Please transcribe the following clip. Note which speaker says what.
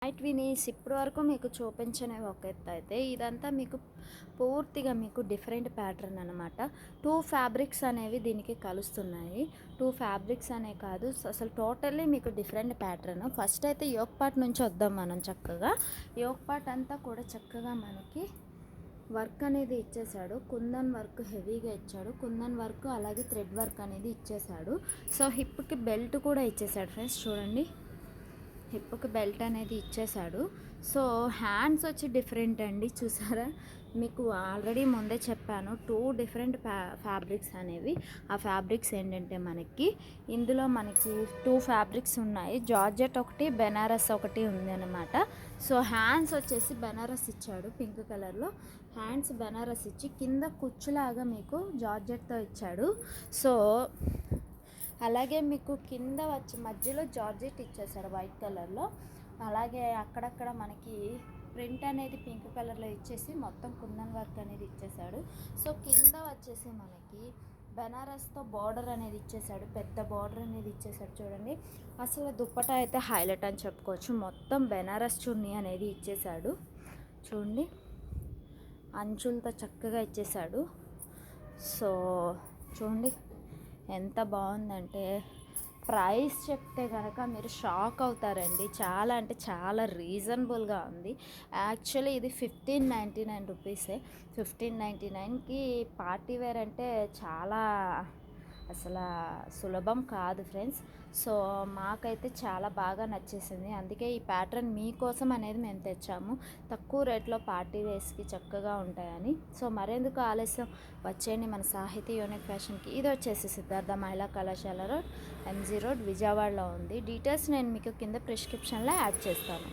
Speaker 1: White Vini's ఇప్పటి వరకు మీకు చూపించనివి ఒక ఎత్తు అయితే, ఇదంతా మీకు పూర్తిగా మీకు డిఫరెంట్ ప్యాటర్న్ అనమాట. 2 ఫ్యాబ్రిక్స్ అనేవి దీనికి కలుస్తున్నాయి. 2 ఫ్యాబ్రిక్స్ అనే కాదు, అసలు టోటల్లీ మీకు డిఫరెంట్ ప్యాటర్న్. ఫస్ట్ అయితే యోక్ పార్ట్ నుంచి వద్దాం మనం. చక్కగా యోక్ పార్ట్ అంతా కూడా చక్కగా మనకి వర్క్ అనేది ఇచ్చేసాడు. కుందన్ వర్క్ హెవీగా ఇచ్చాడు. కుందన్ వర్క్ అలాగే థ్రెడ్ వర్క్ అనేది ఇచ్చేసాడు. సో హిప్కి బెల్ట్ కూడా ఇచ్చేసాడు ఫ్రెండ్స్. చూడండి, హిప్కి బెల్ట్ అనేది ఇచ్చేసాడు. సో హ్యాండ్స్ వచ్చి డిఫరెంట్ అండి, చూసారా? మీకు ఆల్రెడీ ముందే చెప్పాను 2 డిఫరెంట్ ఫ్యాబ్రిక్స్ అనేవి. ఆ ఫ్యాబ్రిక్స్ ఏంటంటే మనకి ఇందులో మనకి 2 ఫ్యాబ్రిక్స్ ఉన్నాయి. జార్జెట్ ఒకటి, బెనారస్ ఒకటి ఉంది అనమాట. సో హ్యాండ్స్ వచ్చేసి బెనారస్ ఇచ్చాడు, పింక్ కలర్లో. హ్యాండ్స్ బెనారస్ ఇచ్చి కింద కుచ్చులాగా మీకు జార్జెట్తో ఇచ్చాడు. సో అలాగే మీకు కింద వచ్చి మధ్యలో జార్జెట్ ఇచ్చేసాడు వైట్ కలర్లో. అలాగే అక్కడక్కడ మనకి ప్రింట్ అనేది పింక్ కలర్లో ఇచ్చేసి మొత్తం కుందన్ వర్క్ అనేది ఇచ్చేసాడు. సో కింద వచ్చేసి మనకి బెనారస్తో బార్డర్ అనేది ఇచ్చేసాడు, పెద్ద బార్డర్ అనేది ఇచ్చేసాడు. చూడండి, అసలు దుప్పటా అయితే హైలైట్ అని చెప్పుకోవచ్చు. మొత్తం బెనారస్ చున్నీ అనేది ఇచ్చేసాడు. చూడండి, అంచులతో చక్కగా ఇచ్చేసాడు. సో చూడండి ఎంత బాగుందంటే, ప్రైస్ చెప్తే కనుక మీరు షాక్ అవుతారండి. చాలా అంటే చాలా రీజనబుల్గా ఉంది. యాక్చువల్లీ ఇది 1599 రూపీసే. 1599కి పార్టీ వేర్ అంటే చాలా అసలు సులభం కాదు ఫ్రెండ్స్. సో మాకైతే చాలా బాగా నచ్చేసింది. అందుకే ఈ ప్యాటర్న్ మీకోసం అనేది మేము తెచ్చాము. తక్కువ రేట్లో పార్టీ వేర్స్కి చక్కగా ఉంటాయని. సో మరెందుకు ఆలస్యం, వచ్చేయండి మన సాహితీ యూనిక్ ఫ్యాషన్కి. ఇది వచ్చేసి సిద్ధార్థ మహిళా కళాశాల రోడ్, MG రోడ్, విజయవాడలో ఉంది. డీటెయిల్స్ నేను మీకు కింద ప్రిస్క్రిప్షన్లో యాడ్ చేస్తాను.